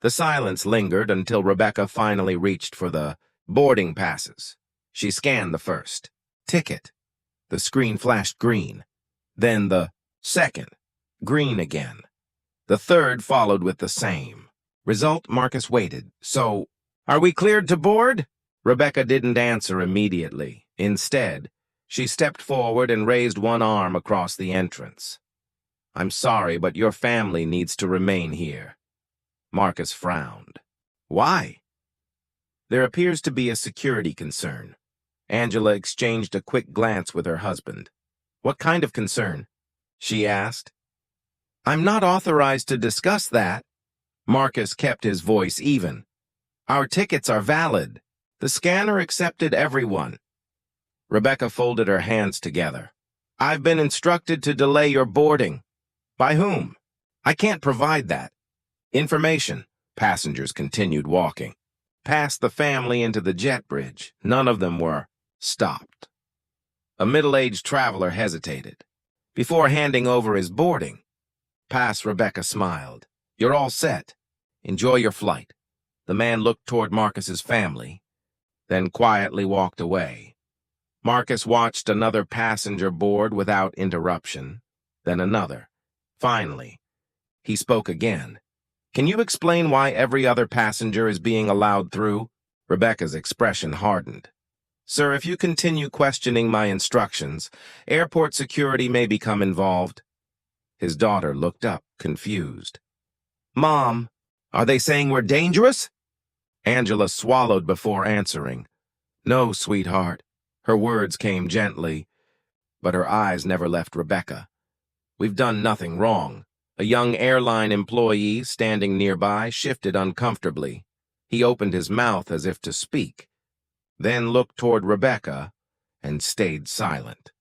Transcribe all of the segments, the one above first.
The silence lingered until Rebecca finally reached for the boarding passes. She scanned the first ticket. The screen flashed green. Then the second, green again. The third followed with the same. Result, Marcus waited. So, are we cleared to board? Rebecca didn't answer immediately. Instead, she stepped forward and raised one arm across the entrance. I'm sorry, but your family needs to remain here. Marcus frowned. Why? There appears to be a security concern. Angela exchanged a quick glance with her husband. What kind of concern? She asked. I'm not authorized to discuss that. Marcus kept his voice even. Our tickets are valid. The scanner accepted everyone. Rebecca folded her hands together. I've been instructed to delay your boarding. By whom? I can't provide that. Information. Passengers continued walking. Past the family into the jet bridge. None of them were stopped. A middle-aged traveler hesitated. Before handing over his boarding, Rebecca smiled. You're all set. Enjoy your flight. The man looked toward Marcus's family, then quietly walked away. Marcus watched another passenger board without interruption, then another. Finally, he spoke again. Can you explain why every other passenger is being allowed through? Rebecca's expression hardened. Sir, if you continue questioning my instructions, airport security may become involved. His daughter looked up, confused. Mom, are they saying we're dangerous? Angela swallowed before answering. No, sweetheart. Her words came gently, but her eyes never left Rebecca. We've done nothing wrong. A young airline employee standing nearby shifted uncomfortably. He opened his mouth as if to speak, then looked toward Rebecca and stayed silent.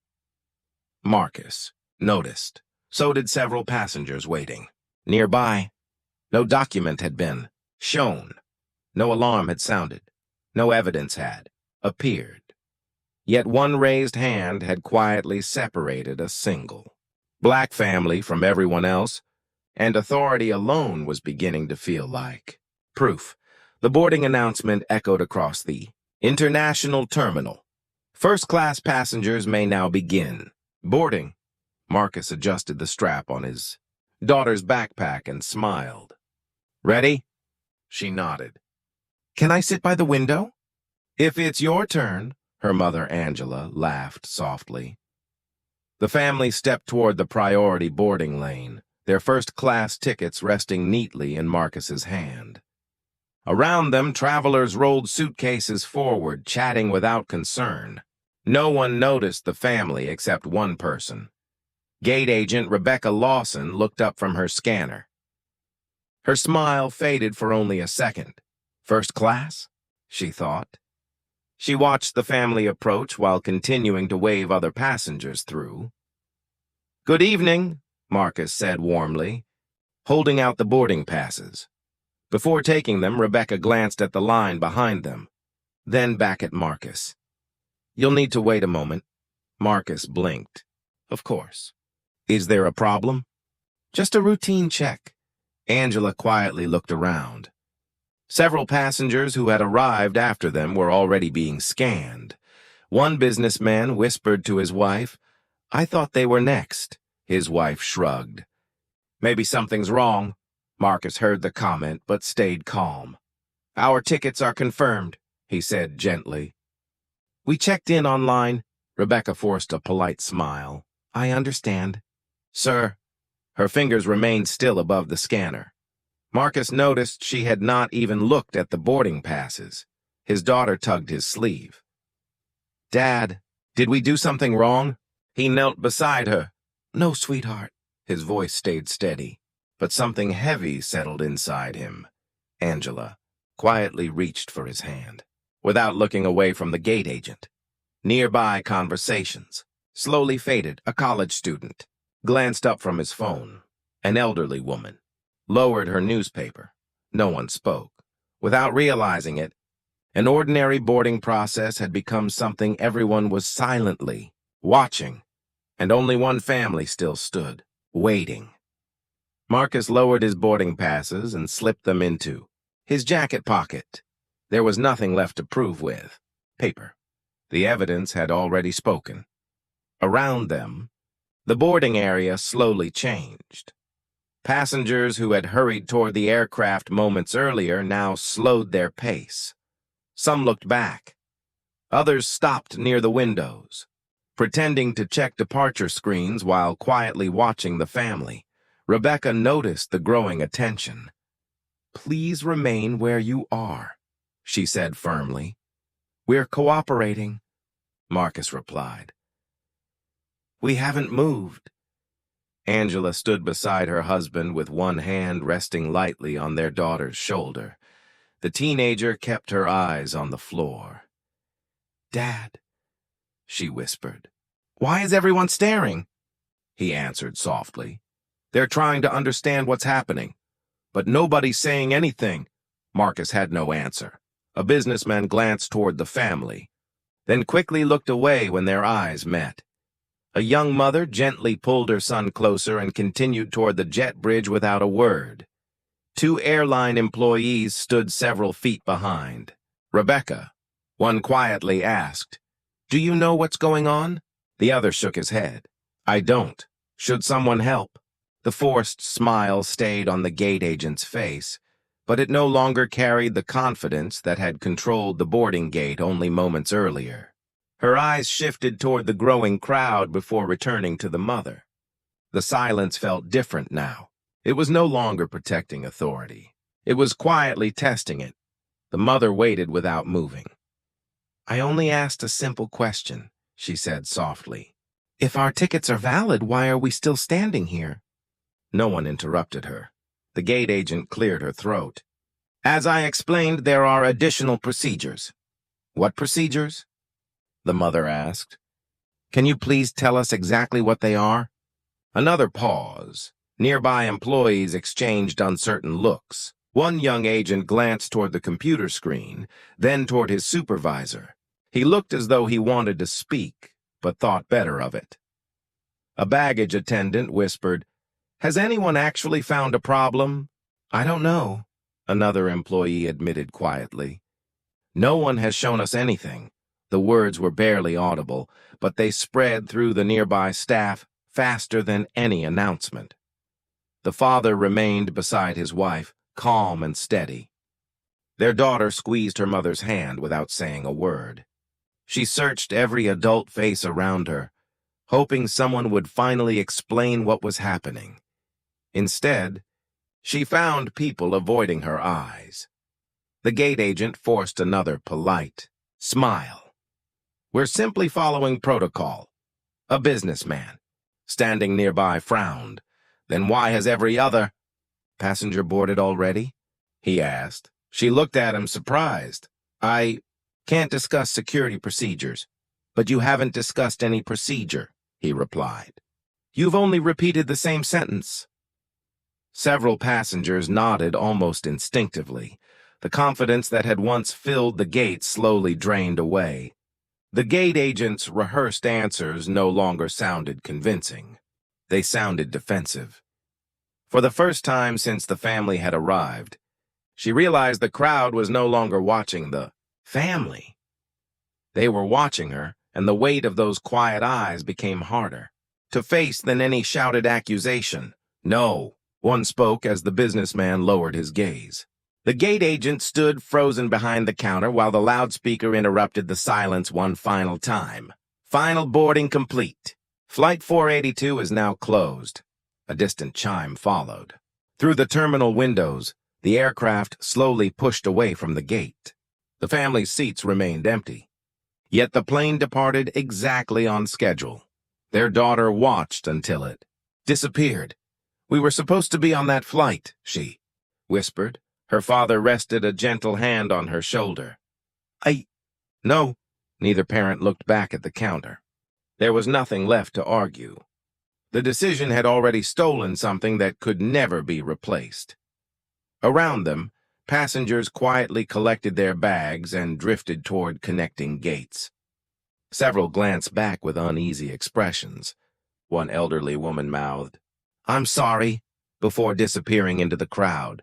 Marcus noticed. So did several passengers waiting. Nearby, no document had been shown. No alarm had sounded. No evidence had appeared. Yet one raised hand had quietly separated a single black family from everyone else, and authority alone was beginning to feel like proof. The boarding announcement echoed across the international terminal. First-class passengers may now begin boarding. Marcus adjusted the strap on his daughter's backpack and smiled. Ready? She nodded. Can I sit by the window? If it's your turn, her mother Angela laughed softly. The family stepped toward the priority boarding lane, their first-class tickets resting neatly in Marcus's hand. Around them, travelers rolled suitcases forward, chatting without concern. No one noticed the family except one person. Gate agent Rebecca Lawson looked up from her scanner. Her smile faded for only a second. First class? She thought. She watched the family approach while continuing to wave other passengers through. Good evening, Marcus said warmly, holding out the boarding passes. Before taking them, Rebecca glanced at the line behind them, then back at Marcus. You'll need to wait a moment. Marcus blinked. Of course. Is there a problem? Just a routine check. Angela quietly looked around. Several passengers who had arrived after them were already being scanned. One businessman whispered to his wife, I thought they were next. His wife shrugged. Maybe something's wrong. Marcus heard the comment, but stayed calm. Our tickets are confirmed, he said gently. We checked in online. Rebecca forced a polite smile. I understand. Sir, her fingers remained still above the scanner. Marcus noticed she had not even looked at the boarding passes. His daughter tugged his sleeve. Dad, did we do something wrong? He knelt beside her. No, sweetheart. His voice stayed steady, but something heavy settled inside him. Angela quietly reached for his hand, without looking away from the gate agent. Nearby conversations slowly faded. A college student glanced up from his phone. An elderly woman lowered her newspaper. No one spoke. Without realizing it, an ordinary boarding process had become something everyone was silently watching, and only one family still stood, waiting. Marcus lowered his boarding passes and slipped them into His jacket pocket. There was nothing left to prove with. Paper. The evidence had already spoken. Around them, the boarding area slowly changed. Passengers who had hurried toward the aircraft moments earlier now slowed their pace. Some looked back. Others stopped near the windows, pretending to check departure screens while quietly watching the family. Rebecca noticed the growing attention. "Please remain where you are," she said firmly. "We're cooperating," Marcus replied. "We haven't moved." Angela stood beside her husband with one hand resting lightly on their daughter's shoulder. The teenager kept her eyes on the floor. "Dad," she whispered. "Why is everyone staring?" He answered softly. "They're trying to understand what's happening. But nobody's saying anything." Marcus had no answer. A businessman glanced toward the family, then quickly looked away when their eyes met. A young mother gently pulled her son closer and continued toward the jet bridge without a word. Two airline employees stood several feet behind. "Rebecca," one quietly asked, "do you know what's going on?" The other shook his head. "I don't. Should someone help?" The forced smile stayed on the gate agent's face, but it no longer carried the confidence that had controlled the boarding gate only moments earlier. Her eyes shifted toward the growing crowd before returning to the mother. The silence felt different now. It was no longer protecting authority. It was quietly testing it. The mother waited without moving. "I only asked a simple question," she said softly. "If our tickets are valid, why are we still standing here?" No one interrupted her. The gate agent cleared her throat. "As I explained, there are additional procedures." "What procedures?" the mother asked. "Can you please tell us exactly what they are?" Another pause. Nearby employees exchanged uncertain looks. One young agent glanced toward the computer screen, then toward his supervisor. He looked as though he wanted to speak, but thought better of it. A baggage attendant whispered, "Has anyone actually found a problem?" "I don't know," another employee admitted quietly. "No one has shown us anything." The words were barely audible, but they spread through the nearby staff faster than any announcement. The father remained beside his wife, calm and steady. Their daughter squeezed her mother's hand without saying a word. She searched every adult face around her, hoping someone would finally explain what was happening. Instead, she found people avoiding her eyes. The gate agent forced another polite smile. "We're simply following protocol." A businessman, standing nearby, frowned. "Then why has every other passenger boarded already?" he asked. She looked at him surprised. "I can't discuss security procedures." "But you haven't discussed any procedure," he replied. "You've only repeated the same sentence." Several passengers nodded almost instinctively. The confidence that had once filled the gate slowly drained away. The gate agent's rehearsed answers no longer sounded convincing. They sounded defensive. For the first time since the family had arrived, she realized the crowd was no longer watching the family. They were watching her, and the weight of those quiet eyes became harder to face than any shouted accusation. "No," one spoke as the businessman lowered his gaze. The gate agent stood frozen behind the counter while the loudspeaker interrupted the silence one final time. "Final boarding complete. Flight 482 is now closed." A distant chime followed. Through the terminal windows, the aircraft slowly pushed away from the gate. The family's seats remained empty. Yet the plane departed exactly on schedule. Their daughter watched until it disappeared. "We were supposed to be on that flight," she whispered. Her father rested a gentle hand on her shoulder. No." Neither parent looked back at the counter. There was nothing left to argue. The decision had already stolen something that could never be replaced. Around them, passengers quietly collected their bags and drifted toward connecting gates. Several glanced back with uneasy expressions. One elderly woman mouthed, "I'm sorry," before disappearing into the crowd.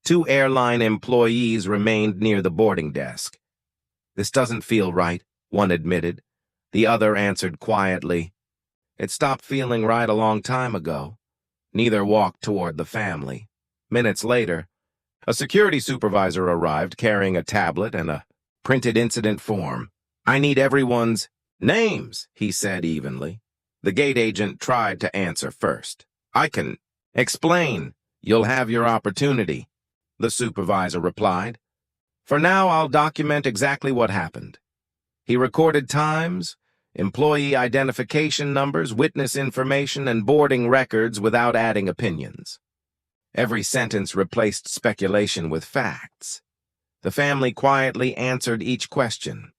Two airline employees remained near the boarding desk. "This doesn't feel right," one admitted. The other answered quietly, "It stopped feeling right a long time ago." Neither walked toward the family. Minutes later, a security supervisor arrived carrying a tablet and a printed incident form. "I need everyone's names," he said evenly. The gate agent tried to answer first. "I can explain. You'll have your opportunity," the supervisor replied. "For now, I'll document exactly what happened." He recorded times, employee identification numbers, witness information, and boarding records without adding opinions. Every sentence replaced speculation with facts. The family quietly answered each question.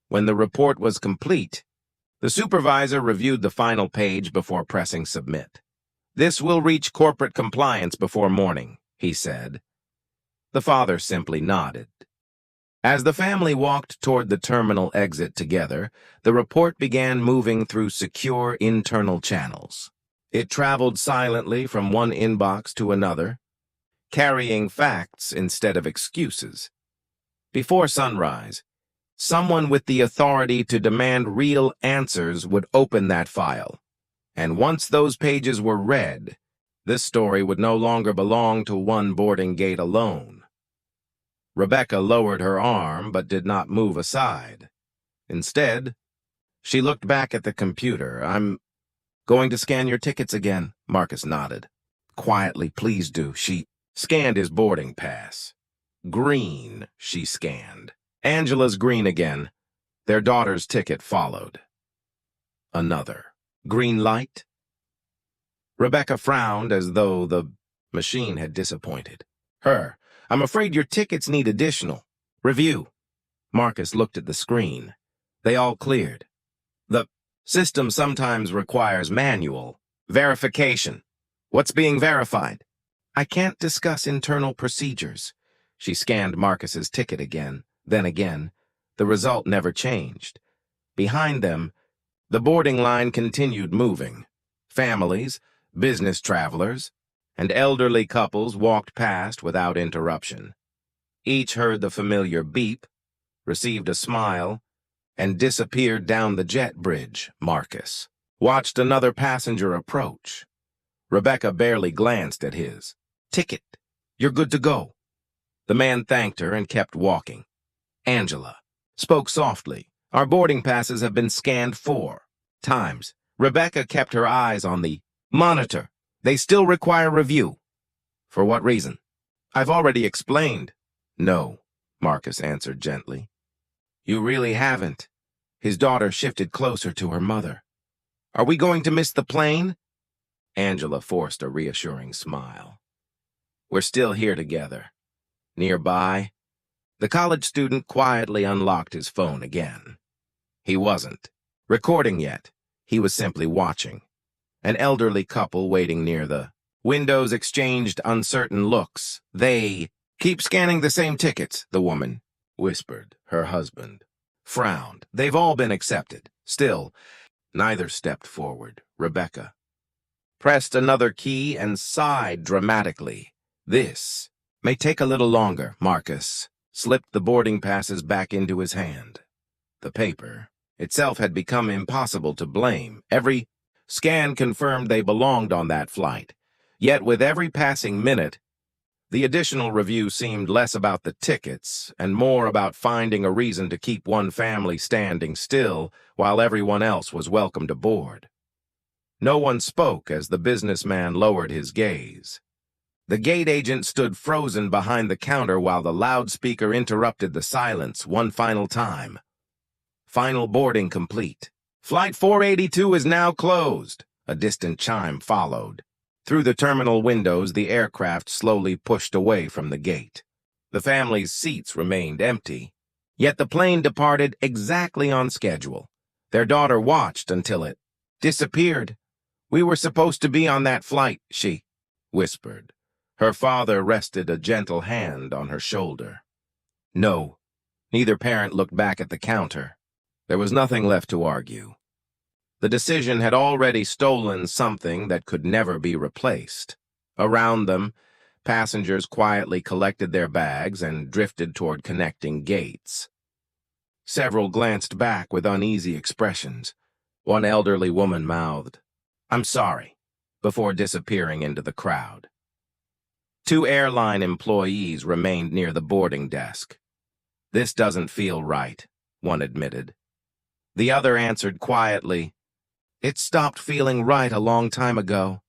When the report was complete, the supervisor reviewed the final page before pressing submit. "This will reach corporate compliance before morning," he said. The father simply nodded. As the family walked toward the terminal exit together, the report began moving through secure internal channels. It traveled silently from one inbox to another, carrying facts instead of excuses. Before sunrise, someone with the authority to demand real answers would open that file. And once those pages were read, this story would no longer belong to one boarding gate alone. Rebecca lowered her arm but did not move aside. Instead, she looked back at the computer. "I'm going to scan your tickets again," Marcus nodded. "Quietly, please do." She scanned his boarding pass. Green, she scanned. Angela's green again. Their daughter's ticket followed. Another. Green light? Rebecca frowned as though the machine had disappointed her. "I'm afraid your tickets need additional review." Marcus looked at the screen. They all cleared. "The system sometimes requires manual verification." "What's being verified?" "I can't discuss internal procedures." She scanned Marcus's ticket again, then again. The result never changed. Behind them, the boarding line continued moving. Families, business travelers, and elderly couples walked past without interruption. Each heard the familiar beep, received a smile, and disappeared down the jet bridge. Marcus watched another passenger approach. Rebecca barely glanced at his ticket. "You're good to go." The man thanked her and kept walking. Angela spoke softly. "Our boarding passes have been scanned 4 times. Rebecca kept her eyes on the monitor. "They still require review." "For what reason?" "I've already explained." "No," Marcus answered gently. "You really haven't." His daughter shifted closer to her mother. "Are we going to miss the plane?" Angela forced a reassuring smile. "We're still here together." Nearby, the college student quietly unlocked his phone again. He wasn't recording yet. He was simply watching. An elderly couple waiting near the windows exchanged uncertain looks. "They keep scanning the same tickets," the woman whispered. Her husband frowned. "They've all been accepted." Still, neither stepped forward. Rebecca pressed another key and sighed dramatically. "This may take a little longer." Marcus slipped the boarding passes back into his hand. The paper itself had become impossible to blame. Every scan confirmed they belonged on that flight. Yet with every passing minute, the additional review seemed less about the tickets and more about finding a reason to keep one family standing still while everyone else was welcomed aboard. No one spoke as the businessman lowered his gaze. The gate agent stood frozen behind the counter while the loudspeaker interrupted the silence one final time. "Final boarding complete. Flight 482 is now closed." A distant chime followed. Through the terminal windows, the aircraft slowly pushed away from the gate. The family's seats remained empty, yet the plane departed exactly on schedule. Their daughter watched until it disappeared. "We were supposed to be on that flight," she whispered. Her father rested a gentle hand on her shoulder. No, neither parent looked back at the counter. There was nothing left to argue. The decision had already stolen something that could never be replaced. Around them, Passengers quietly collected their bags and drifted toward connecting gates. Several glanced back with uneasy expressions. One elderly woman mouthed, "I'm sorry," before disappearing into the crowd. Two airline employees remained near the boarding desk. "This doesn't feel right," one admitted. The other answered quietly, "It stopped feeling right a long time ago."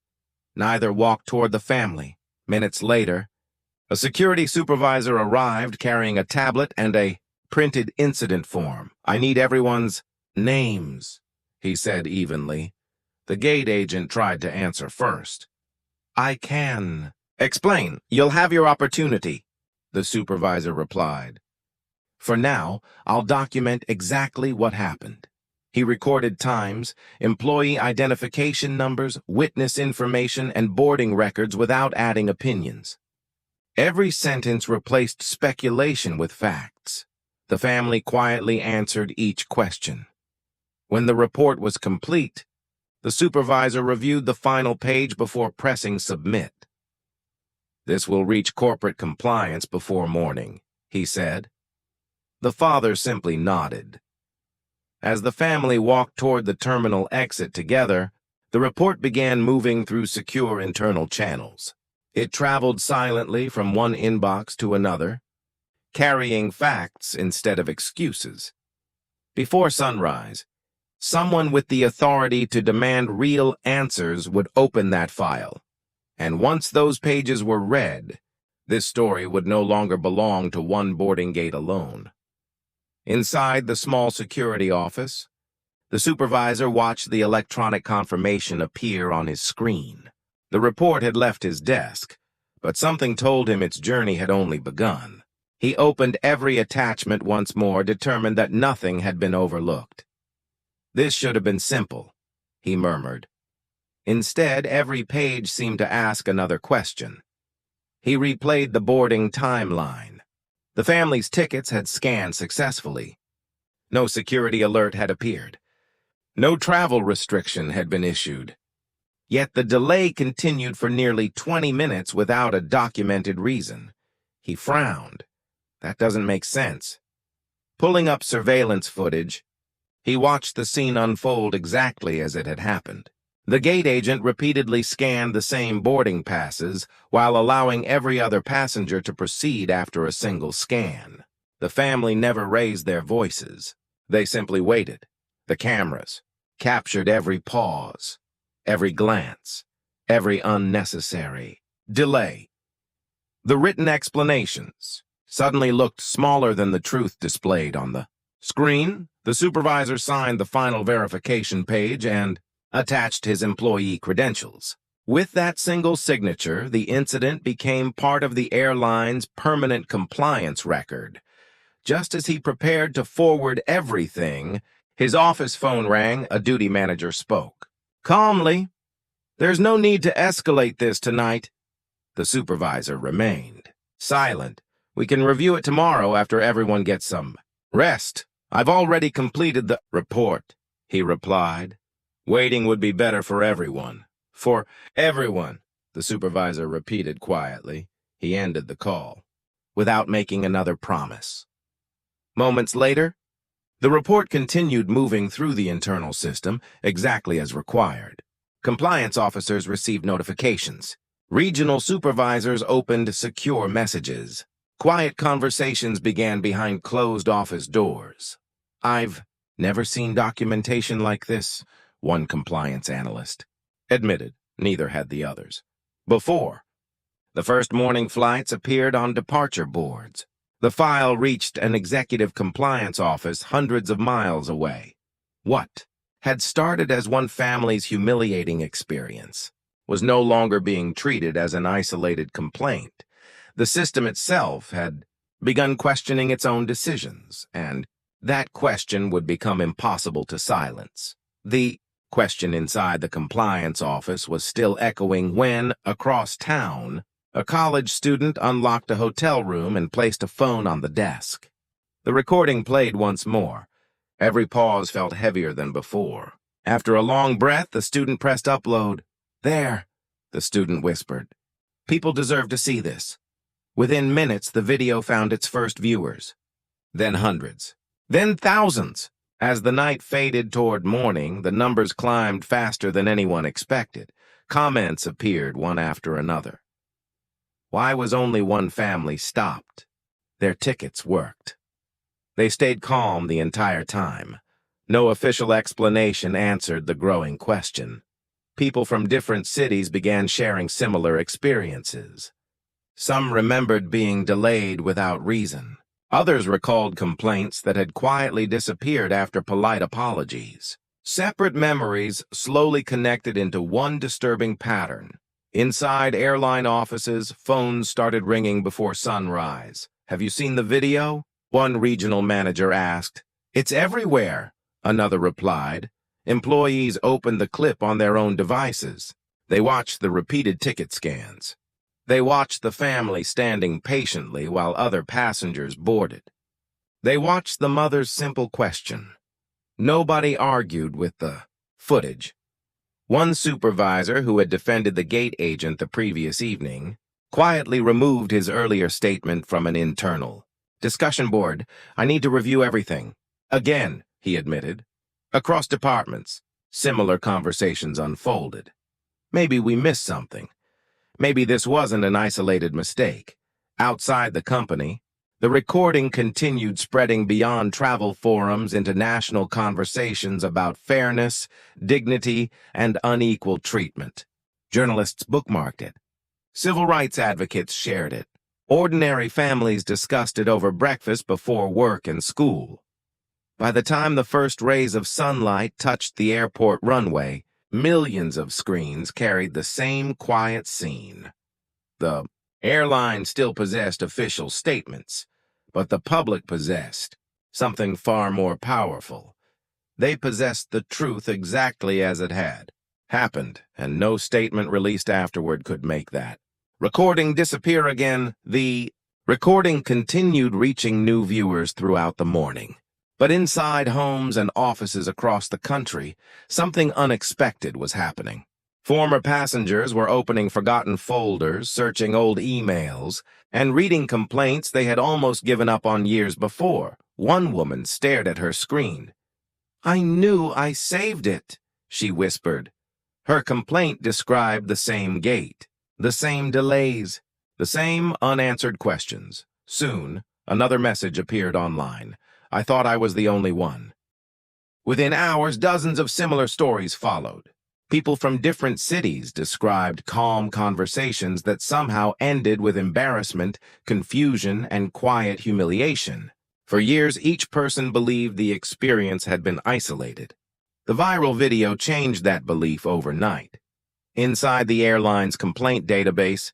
Neither walked toward the family. Minutes later, a security supervisor arrived carrying a tablet and a printed incident form. "I need everyone's names," he said evenly. The gate agent tried to answer first. "I can." "Explain. You'll have your opportunity," the supervisor replied. "For now, I'll document exactly what happened." He recorded times, employee identification numbers, witness information, and boarding records without adding opinions. Every sentence replaced speculation with facts. The family quietly answered each question. When the report was complete, the supervisor reviewed the final page before pressing submit. "This will reach corporate compliance before morning," he said. The father simply nodded. As the family walked toward the terminal exit together, the report began moving through secure internal channels. It traveled silently from one inbox to another, carrying facts instead of excuses. Before sunrise, someone with the authority to demand real answers would open that file. And once those pages were read, this story would no longer belong to one boarding gate alone. Inside the small security office, the supervisor watched the electronic confirmation appear on his screen. The report had left his desk, but something told him its journey had only begun. He opened every attachment once more, determined that nothing had been overlooked. "This should have been simple," he murmured. Instead, every page seemed to ask another question. He replayed the boarding timeline. The family's tickets had scanned successfully. No security alert had appeared. No travel restriction had been issued. Yet the delay continued for nearly 20 minutes without a documented reason. He frowned. That doesn't make sense. Pulling up surveillance footage, he watched the scene unfold exactly as it had happened. The gate agent repeatedly scanned the same boarding passes while allowing every other passenger to proceed after a single scan. The family never raised their voices. They simply waited. The cameras captured every pause, every glance, every unnecessary delay. The written explanations suddenly looked smaller than the truth displayed on the screen. The supervisor signed the final verification page and attached his employee credentials. With that single signature, the incident became part of the airline's permanent compliance record. Just as he prepared to forward everything, his office phone rang. A duty manager spoke. "Calmly. There's no need to escalate this tonight." The supervisor remained silent. "We can review it tomorrow after everyone gets some rest. I've already completed the report," he replied. "Waiting would be better for everyone." "For everyone," the supervisor repeated quietly. He ended the call, without making another promise. Moments later, the report continued moving through the internal system exactly as required. Compliance officers received notifications. Regional supervisors opened secure messages. Quiet conversations began behind closed office doors. "I've never seen documentation like this," one compliance analyst admitted. Neither had the others. Before, the first morning flights appeared on departure boards. The file reached an executive compliance office hundreds of miles away. What had started as one family's humiliating experience was no longer being treated as an isolated complaint. The system itself had begun questioning its own decisions, and that question would become impossible to silence. The question inside the compliance office was still echoing when, across town, a college student unlocked a hotel room and placed a phone on the desk. The recording played once more. Every pause felt heavier than before. After a long breath, the student pressed upload. "There," the student whispered. People deserve to see this. Within minutes, the video found its first viewers. Then hundreds. Then thousands. As the night faded toward morning, the numbers climbed faster than anyone expected. Comments appeared one after another. Why was only one family stopped? Their tickets worked. They stayed calm the entire time. No official explanation answered the growing question. People from different cities began sharing similar experiences. Some remembered being delayed without reason. Others recalled complaints that had quietly disappeared after polite apologies. Separate memories slowly connected into one disturbing pattern. Inside airline offices, phones started ringing before sunrise. "Have you seen the video?" one regional manager asked. "It's everywhere," another replied. Employees opened the clip on their own devices. They watched the repeated ticket scans. They watched the family standing patiently while other passengers boarded. They watched the mother's simple question. Nobody argued with the footage. One supervisor, who had defended the gate agent the previous evening, quietly removed his earlier statement from an internal discussion board. "I need to review everything." "Again," he admitted. Across departments, similar conversations unfolded. Maybe we missed something. Maybe this wasn't an isolated mistake. Outside the company, the recording continued spreading beyond travel forums into national conversations about fairness, dignity, and unequal treatment. Journalists bookmarked it. Civil rights advocates shared it. Ordinary families discussed it over breakfast before work and school. By the time the first rays of sunlight touched the airport runway, millions of screens carried the same quiet scene. The airline still possessed official statements, but the public possessed something far more powerful. They possessed the truth exactly as it had happened, and no statement released afterward could make that. Recording disappear again. The recording continued reaching new viewers throughout the morning. But inside homes and offices across the country, something unexpected was happening. Former passengers were opening forgotten folders, searching old emails, and reading complaints they had almost given up on years before. One woman stared at her screen. "I knew I saved it," she whispered. Her complaint described the same gate, the same delays, the same unanswered questions. Soon, another message appeared online. "I thought I was the only one." Within hours, dozens of similar stories followed. People from different cities described calm conversations that somehow ended with embarrassment, confusion, and quiet humiliation. For years, each person believed the experience had been isolated. The viral video changed that belief overnight. Inside the airline's complaint database,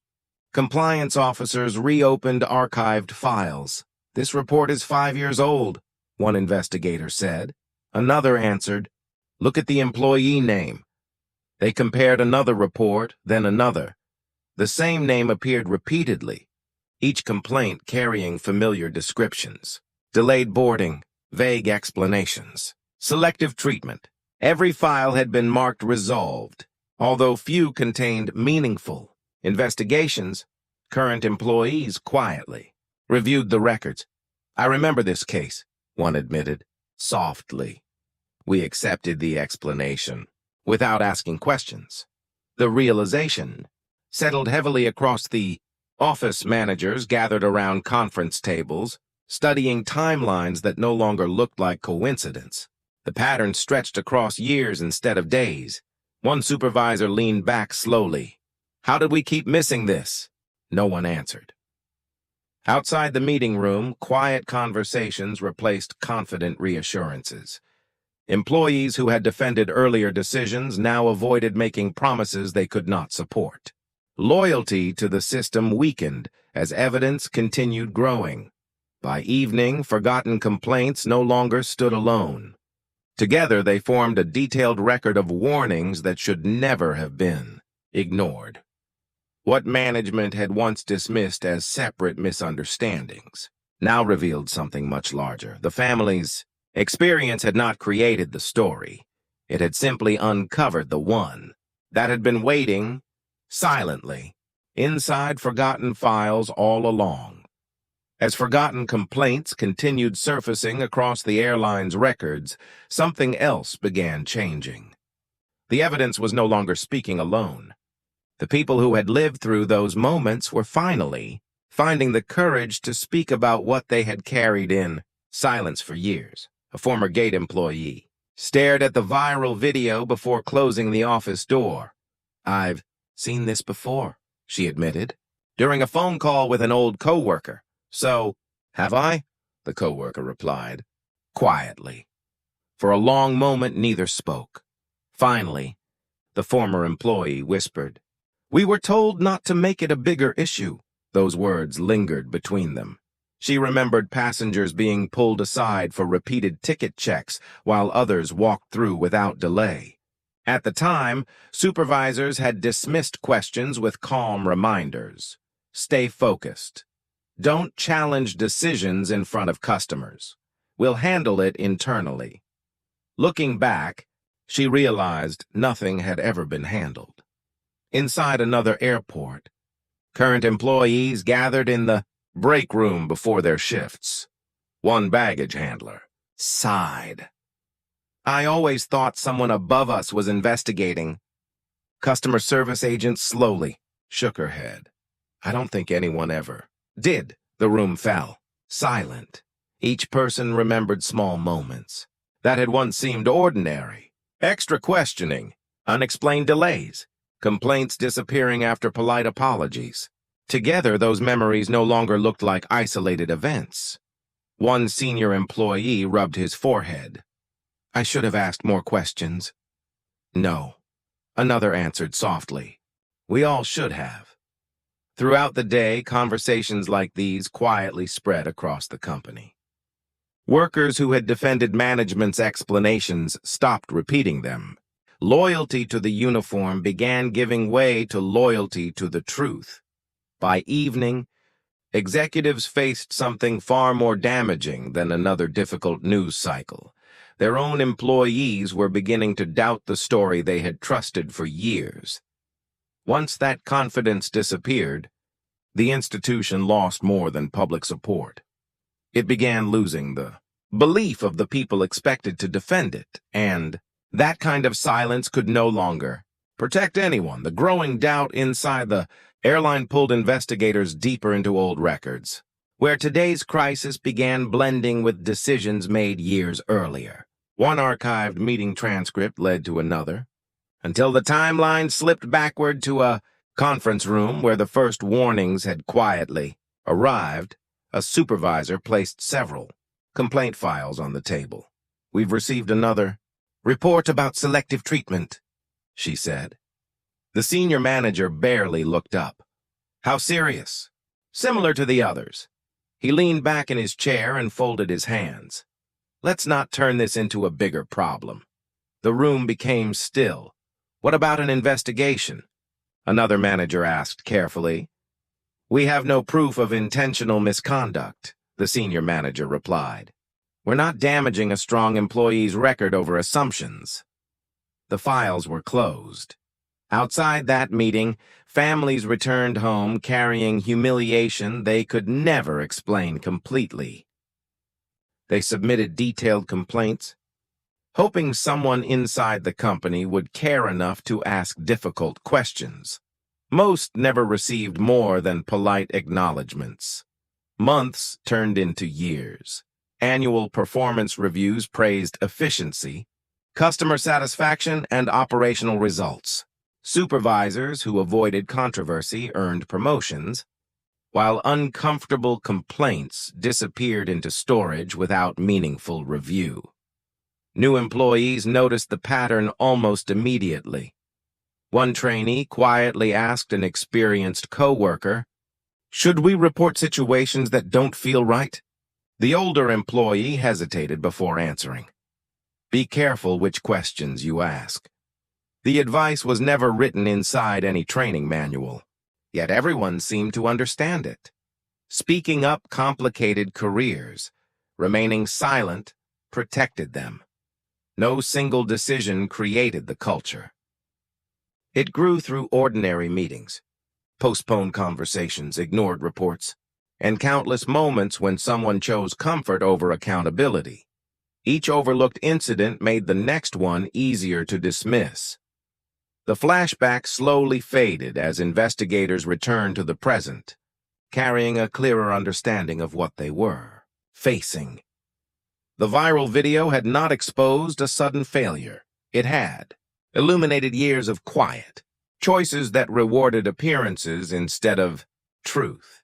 compliance officers reopened archived files. "This report is 5 years old," one investigator said. Another answered, "Look at the employee name." They compared another report, then another. The same name appeared repeatedly, each complaint carrying familiar descriptions. Delayed boarding, vague explanations, selective treatment. Every file had been marked resolved, although few contained meaningful investigations. Current employees quietly reviewed the records. "I remember this case," one admitted, softly. "We accepted the explanation, without asking questions." The realization settled heavily across the office. Managers gathered around conference tables, studying timelines that no longer looked like coincidence. The pattern stretched across years instead of days. One supervisor leaned back slowly. "How did we keep missing this?" No one answered. Outside the meeting room, quiet conversations replaced confident reassurances. Employees who had defended earlier decisions now avoided making promises they could not support. Loyalty to the system weakened as evidence continued growing. By evening, forgotten complaints no longer stood alone. Together, they formed a detailed record of warnings that should never have been ignored. What management had once dismissed as separate misunderstandings now revealed something much larger. The family's experience had not created the story. It had simply uncovered the one that had been waiting silently inside forgotten files all along. As forgotten complaints continued surfacing across the airline's records, something else began changing. The evidence was no longer speaking alone. The people who had lived through those moments were finally finding the courage to speak about what they had carried in silence for years. A former gate employee stared at the viral video before closing the office door. "I've seen this before," she admitted, during a phone call with an old coworker. "So, have I?" the coworker replied, quietly. For a long moment, neither spoke. Finally, the former employee whispered, "We were told not to make it a bigger issue." Those words lingered between them. She remembered passengers being pulled aside for repeated ticket checks while others walked through without delay. At the time, supervisors had dismissed questions with calm reminders. "Stay focused. Don't challenge decisions in front of customers. We'll handle it internally." Looking back, she realized nothing had ever been handled. Inside another airport, current employees gathered in the break room before their shifts. One baggage handler sighed. "I always thought someone above us was investigating." Customer service agent slowly shook her head. "I don't think anyone ever did." The room fell, silent. Each person remembered small moments that had once seemed ordinary. Extra questioning, unexplained delays, complaints disappearing after polite apologies. Together, those memories no longer looked like isolated events. One senior employee rubbed his forehead. "I should have asked more questions." "No," another answered softly. "We all should have." Throughout the day, conversations like these quietly spread across the company. Workers who had defended management's explanations stopped repeating them. Loyalty to the uniform began giving way to loyalty to the truth. By evening, executives faced something far more damaging than another difficult news cycle. Their own employees were beginning to doubt the story they had trusted for years. Once that confidence disappeared, the institution lost more than public support. It began losing the belief of the people expected to defend it, and that kind of silence could no longer protect anyone. The growing doubt inside the airline pulled investigators deeper into old records, where today's crisis began blending with decisions made years earlier. One archived meeting transcript led to another, until the timeline slipped backward to a conference room where the first warnings had quietly arrived. A supervisor placed several complaint files on the table. "We've received another report about selective treatment," she said. The senior manager barely looked up. "How serious?" "Similar to the others." He leaned back in his chair and folded his hands. "Let's not turn this into a bigger problem." The room became still. "What about an investigation?" another manager asked carefully. "We have no proof of intentional misconduct," the senior manager replied. "We're not damaging a strong employee's record over assumptions." The files were closed. Outside that meeting, families returned home carrying humiliation they could never explain completely. They submitted detailed complaints, hoping someone inside the company would care enough to ask difficult questions. Most never received more than polite acknowledgments. Months turned into years. Annual performance reviews praised efficiency, customer satisfaction, and operational results. Supervisors who avoided controversy earned promotions, while uncomfortable complaints disappeared into storage without meaningful review. New employees noticed the pattern almost immediately. One trainee quietly asked an experienced coworker, "Should we report situations that don't feel right?" The older employee hesitated before answering. "Be careful which questions you ask." The advice was never written inside any training manual, yet everyone seemed to understand it. Speaking up complicated careers. Remaining silent protected them. No single decision created the culture. It grew through ordinary meetings. postponed conversations, ignored reports, and countless moments when someone chose comfort over accountability. Each overlooked incident made the next one easier to dismiss. The flashback slowly faded as investigators returned to the present, carrying a clearer understanding of what they were facing. The viral video had not exposed a sudden failure. It had illuminated years of quiet, choices that rewarded appearances instead of truth.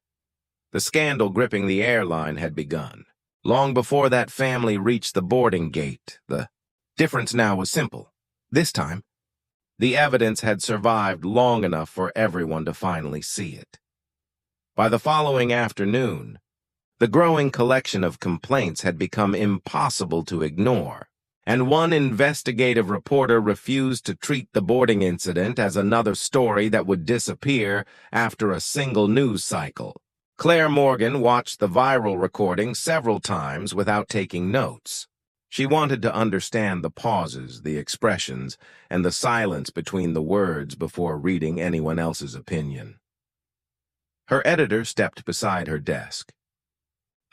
The scandal gripping the airline had begun. Long before that family reached the boarding gate, the difference now was simple. This time, the evidence had survived long enough for everyone to finally see it. By the following afternoon, the growing collection of complaints had become impossible to ignore, and one investigative reporter refused to treat the boarding incident as another story that would disappear after a single news cycle. Claire Morgan watched the viral recording several times without taking notes. She wanted to understand the pauses, the expressions, and the silence between the words before reading anyone else's opinion. Her editor stepped beside her desk.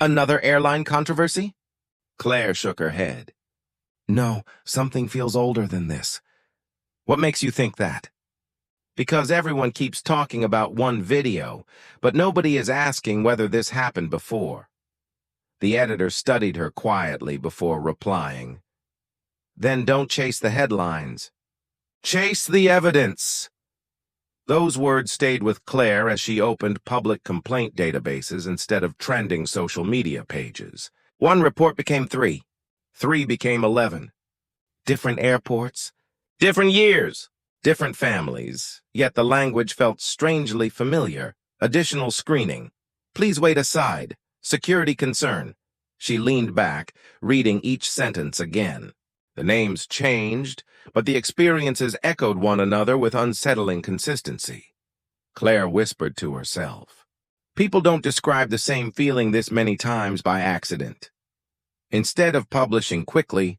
"Another airline controversy?" Claire shook her head. "No, something feels older than this." "What makes you think that?" "Because everyone keeps talking about one video, but nobody is asking whether this happened before." The editor studied her quietly before replying. "Then don't chase the headlines. Chase the evidence." Those words stayed with Claire as she opened public complaint databases instead of trending social media pages. One report became 3. 3 became 11. Different airports, different years, different families, yet the language felt strangely familiar. Additional screening. Please wait aside. Security concern. She leaned back, reading each sentence again. The names changed, but the experiences echoed one another with unsettling consistency. Claire whispered to herself. People don't describe the same feeling this many times by accident. Instead of publishing quickly,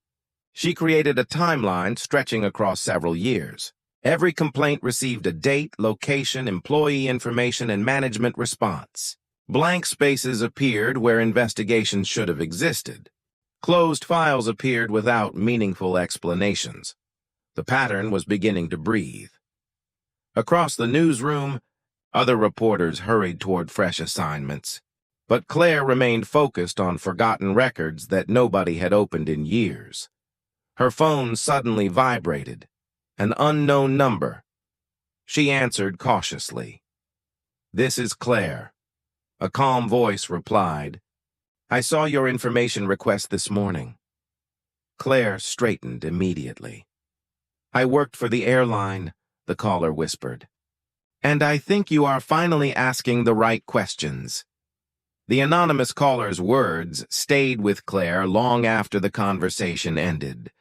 she created a timeline stretching across several years. Every complaint received a date, location, employee information, and management response. Blank spaces appeared where investigations should have existed. Closed files appeared without meaningful explanations. The pattern was beginning to breathe. Across the newsroom, other reporters hurried toward fresh assignments, but Claire remained focused on forgotten records that nobody had opened in years. Her phone suddenly vibrated. An unknown number. She answered cautiously. "This is Claire." A calm voice replied, "I saw your information request this morning." Claire straightened immediately. "I worked for the airline," the caller whispered. "And I think you are finally asking the right questions." The anonymous caller's words stayed with Claire long after the conversation ended.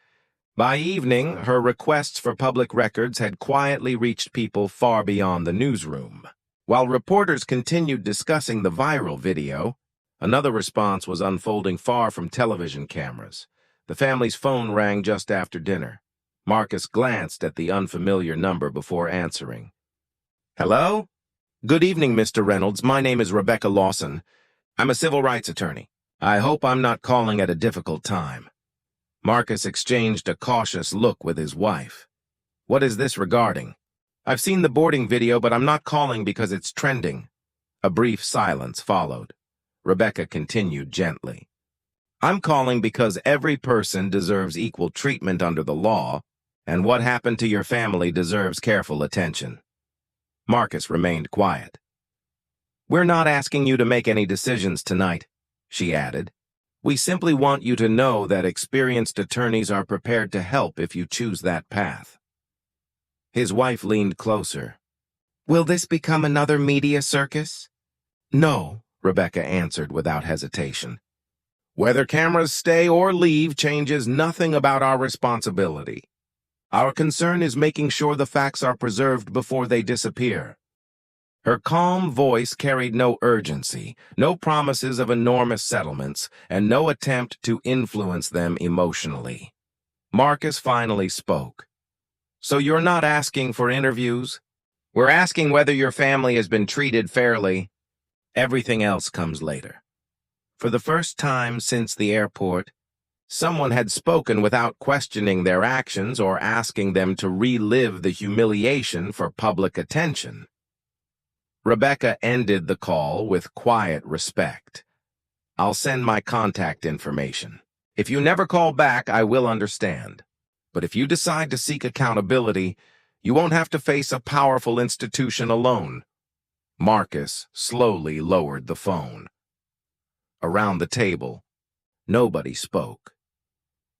By evening, her requests for public records had quietly reached people far beyond the newsroom. While reporters continued discussing the viral video, another response was unfolding far from television cameras. The family's phone rang just after dinner. Marcus glanced at the unfamiliar number before answering. "Hello? Good evening, Mr. Reynolds. My name is Rebecca Lawson. I'm a civil rights attorney. I hope I'm not calling at a difficult time." Marcus exchanged a cautious look with his wife. "What is this regarding?" "I've seen the boarding video, but I'm not calling because it's trending." A brief silence followed. Rebecca continued gently. "I'm calling because every person deserves equal treatment under the law, and what happened to your family deserves careful attention." Marcus remained quiet. "We're not asking you to make any decisions tonight," she added. "We simply want you to know that experienced attorneys are prepared to help if you choose that path." His wife leaned closer. "Will this become another media circus?" "No," Rebecca answered without hesitation. "Whether cameras stay or leave changes nothing about our responsibility. Our concern is making sure the facts are preserved before they disappear." Her calm voice carried no urgency, no promises of enormous settlements, and no attempt to influence them emotionally. Marcus finally spoke. "So you're not asking for interviews?" We're asking whether your family has been treated fairly. Everything else comes later. For the first time since the airport, someone had spoken without questioning their actions or asking them to relive the humiliation for public attention. Rebecca ended the call with quiet respect. I'll send my contact information. If you never call back, I will understand. But if you decide to seek accountability, you won't have to face a powerful institution alone. Marcus slowly lowered the phone. Around the table, nobody spoke.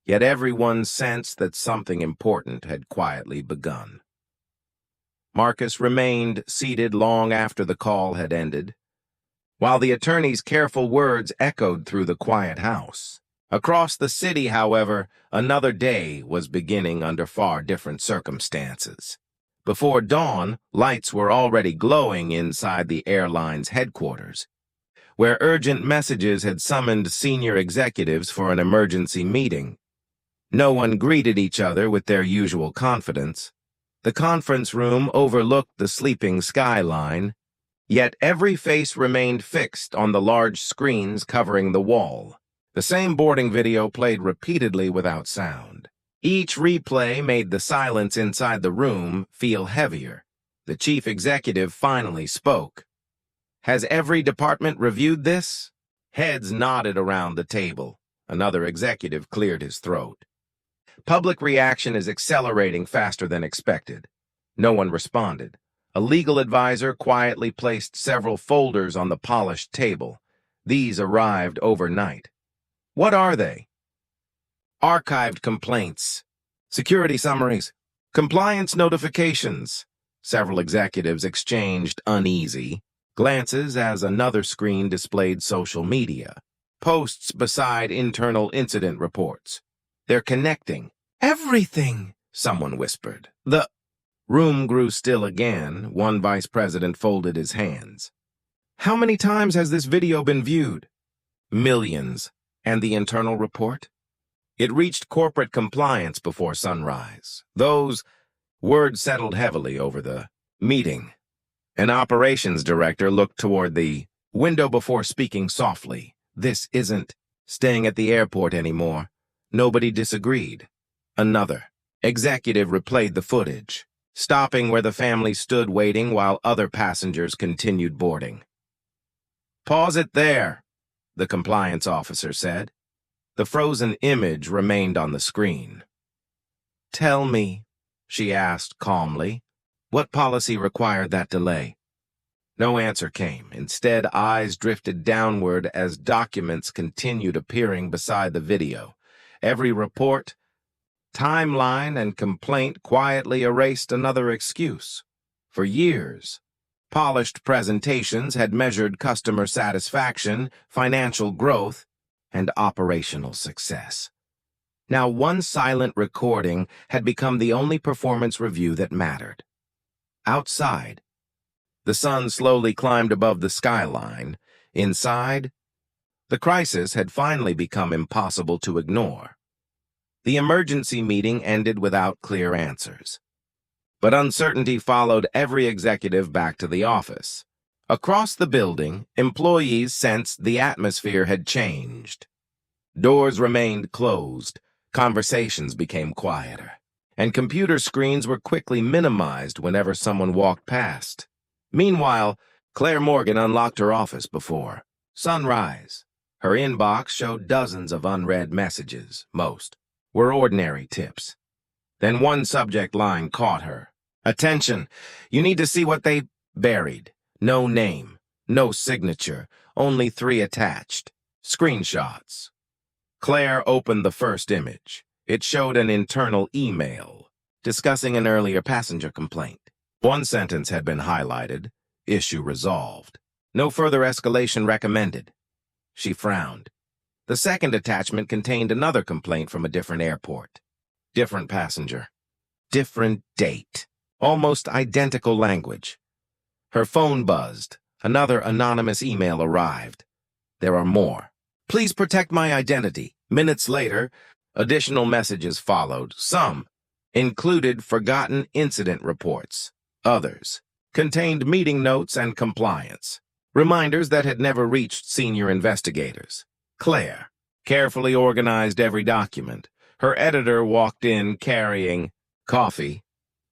Yet everyone sensed that something important had quietly begun. Marcus remained seated long after the call had ended, while the attorney's careful words echoed through the quiet house. Across the city, however, another day was beginning under far different circumstances. Before dawn, lights were already glowing inside the airline's headquarters, where urgent messages had summoned senior executives for an emergency meeting. No one greeted each other with their usual confidence. The conference room overlooked the sleeping skyline, yet every face remained fixed on the large screens covering the wall. The same boarding video played repeatedly without sound. Each replay made the silence inside the room feel heavier. The chief executive finally spoke. Has every department reviewed this? Heads nodded around the table. Another executive cleared his throat. Public reaction is accelerating faster than expected. No one responded. A legal advisor quietly placed several folders on the polished table. These arrived overnight. What are they? Archived complaints, security summaries, compliance notifications. Several executives exchanged uneasy glances as another screen displayed social media, posts beside internal incident reports. They're connecting. Everything, someone whispered. The room grew still again. One vice president folded his hands. How many times has this video been viewed? Millions. And the internal report? It reached corporate compliance before sunrise. Those words settled heavily over the meeting. An operations director looked toward the window before speaking softly. This isn't staying at the airport anymore. Nobody disagreed. Another executive replayed the footage, stopping where the family stood waiting while other passengers continued boarding. Pause it there, the compliance officer said. The frozen image remained on the screen. Tell me, she asked calmly, what policy required that delay? No answer came. Instead, eyes drifted downward as documents continued appearing beside the video. Every report, timeline, and complaint quietly erased another excuse. For years, polished presentations had measured customer satisfaction, financial growth, and operational success. Now one silent recording had become the only performance review that mattered. Outside, the sun slowly climbed above the skyline. Inside, the crisis had finally become impossible to ignore. The emergency meeting ended without clear answers. But uncertainty followed every executive back to the office. Across the building, employees sensed the atmosphere had changed. Doors remained closed, conversations became quieter, and computer screens were quickly minimized whenever someone walked past. Meanwhile, Claire Morgan unlocked her office before sunrise. Her inbox showed dozens of unread messages. Most were ordinary tips. Then one subject line caught her. Attention, you need to see what they buried. No name, no signature, only 3 attached. Screenshots. Claire opened the first image. It showed an internal email discussing an earlier passenger complaint. One sentence had been highlighted, issue resolved. No further escalation recommended. She frowned. The second attachment contained another complaint from a different airport. Different passenger. Different date. Almost identical language. Her phone buzzed. Another anonymous email arrived. There are more. Please protect my identity. Minutes later, additional messages followed. Some included forgotten incident reports. Others contained meeting notes and compliance, reminders that had never reached senior investigators. Claire carefully organized every document. Her editor walked in carrying coffee.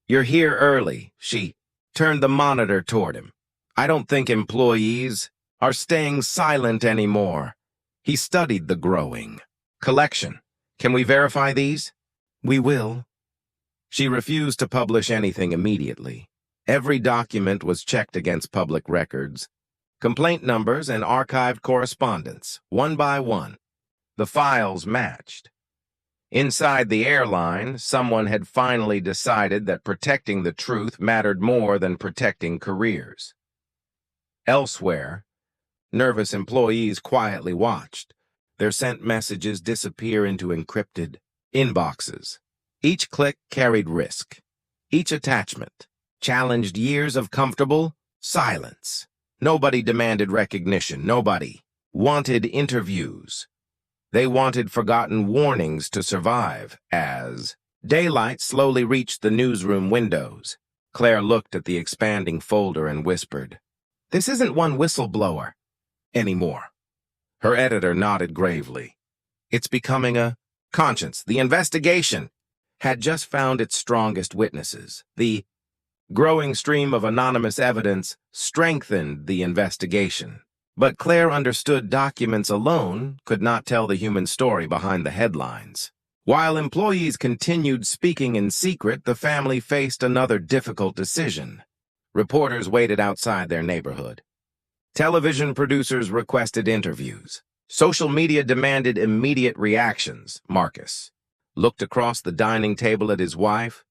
"You're here early." She turned the monitor toward him. "I don't think employees are staying silent anymore." He studied the growing collection. "Can we verify these?" "We will." She refused to publish anything immediately. Every document was checked against public records, complaint numbers, and archived correspondence, one by one. The files matched. Inside the airline, someone had finally decided that protecting the truth mattered more than protecting careers. Elsewhere, nervous employees quietly watched, their sent messages disappear into encrypted inboxes. Each click carried risk. Each attachment challenged years of comfortable silence. Nobody demanded recognition. Nobody wanted interviews. They wanted forgotten warnings to survive. As daylight slowly reached the newsroom windows, Claire looked at the expanding folder and whispered, "This isn't one whistleblower anymore." Her editor nodded gravely. "It's becoming a conscience. The investigation had just found its strongest witnesses. The growing stream of anonymous evidence strengthened the investigation. But Claire understood documents alone could not tell the human story behind the headlines. While employees continued speaking in secret, the family faced another difficult decision. Reporters waited outside their neighborhood. Television producers requested interviews. Social media demanded immediate reactions. Marcus looked across the dining table at his wife.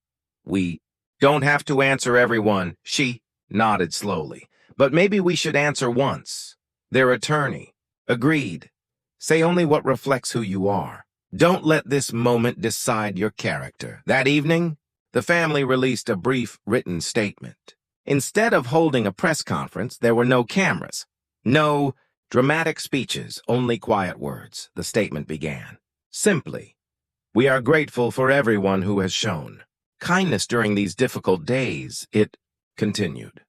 "We don't have to answer everyone." She nodded slowly. "But maybe we should answer once." Their attorney agreed. "Say only what reflects who you are. Don't let this moment decide your character." That evening, the family released a brief written statement. Instead of holding a press conference, there were no cameras, no dramatic speeches, only quiet words. The statement began. Simply, "We are grateful for everyone who has shown kindness during these difficult days." It continued.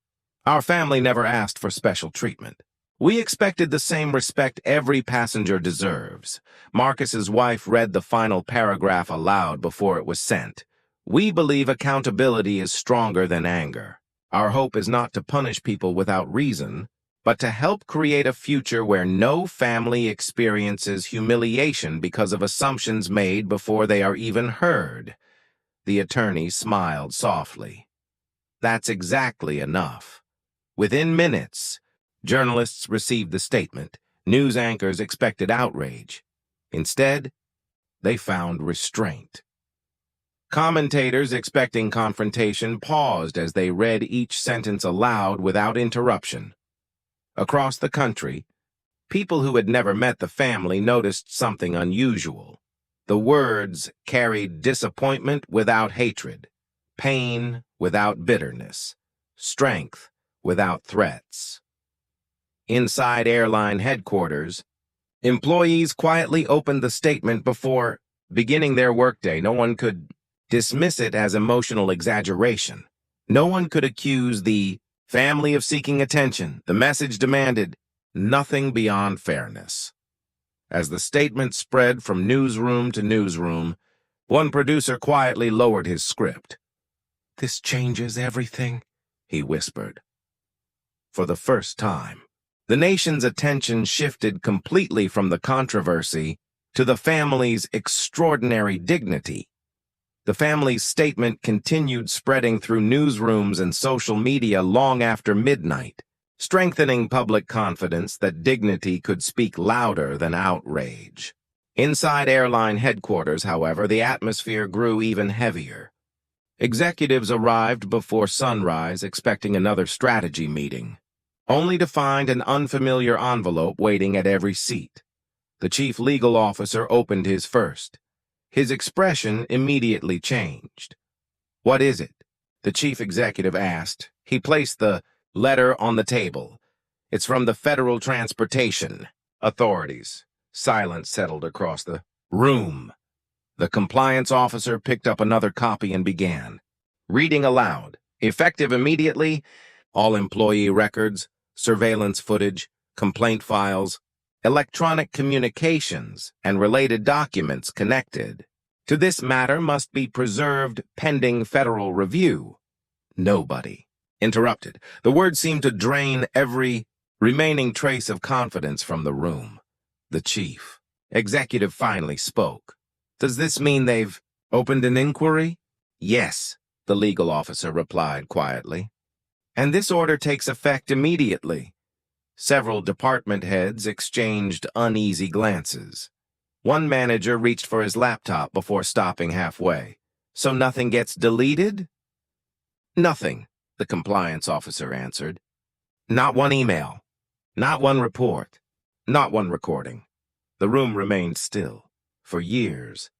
"Our family never asked for special treatment. We expected the same respect every passenger deserves." Marcus's wife read the final paragraph aloud before it was sent. "We believe accountability is stronger than anger. Our hope is not to punish people without reason, but to help create a future where no family experiences humiliation because of assumptions made before they are even heard." The attorney smiled softly. "That's exactly enough." Within minutes, journalists received the statement. News anchors expected outrage. Instead, they found restraint. Commentators expecting confrontation paused as they read each sentence aloud without interruption. Across the country, people who had never met the family noticed something unusual. The words carried disappointment without hatred, pain without bitterness, strength without threats. Inside airline headquarters, employees quietly opened the statement before beginning their workday. No one could dismiss it as emotional exaggeration. No one could accuse the family of seeking attention. The message demanded nothing beyond fairness. As the statement spread from newsroom to newsroom, one producer quietly lowered his script. "This changes everything," he whispered. For the first time, the nation's attention shifted completely from the controversy to the family's extraordinary dignity. The family's statement continued spreading through newsrooms and social media long after midnight, strengthening public confidence that dignity could speak louder than outrage. Inside airline headquarters, however, the atmosphere grew even heavier. Executives arrived before sunrise expecting another strategy meeting, only to find an unfamiliar envelope waiting at every seat. The chief legal officer opened his first. His expression immediately changed. "What is it?" the chief executive asked. He placed the letter on the table. "It's from the Federal Transportation Authorities." Silence settled across the room. The compliance officer picked up another copy and began reading aloud. "Effective immediately, All employee records, surveillance footage, complaint files, electronic communications, and related documents connected to this matter must be preserved pending federal review. Nobody interrupted. The words seemed to drain every remaining trace of confidence from the room. The chief executive finally spoke. Does this mean they've opened an inquiry? Yes, the legal officer replied quietly. And this order takes effect immediately. Several department heads exchanged uneasy glances. One manager reached for his laptop before stopping halfway. So nothing gets deleted? Nothing, the compliance officer answered. Not one email. Not one report. Not one recording. The room remained still. For years.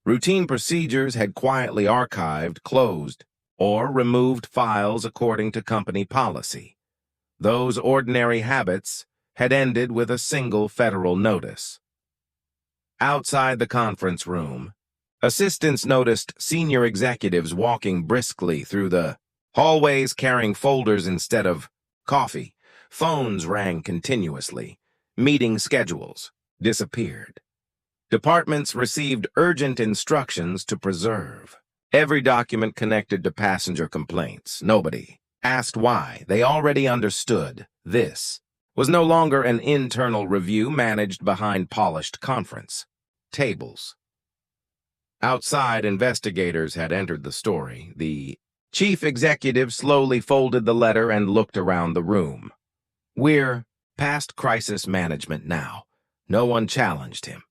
Routine procedures had quietly archived, closed, or removed files according to company policy. Those ordinary habits had ended with a single federal notice. Outside the conference room, assistants noticed senior executives walking briskly through the hallways carrying folders instead of coffee. Phones rang continuously. Meeting schedules disappeared. Departments received urgent instructions to preserve every document connected to passenger complaints. Nobody asked why. They already understood. This was no longer an internal review managed behind polished conference tables. Outside investigators had entered the story. The chief executive slowly folded the letter and looked around the room. We're past crisis management now. No one challenged him.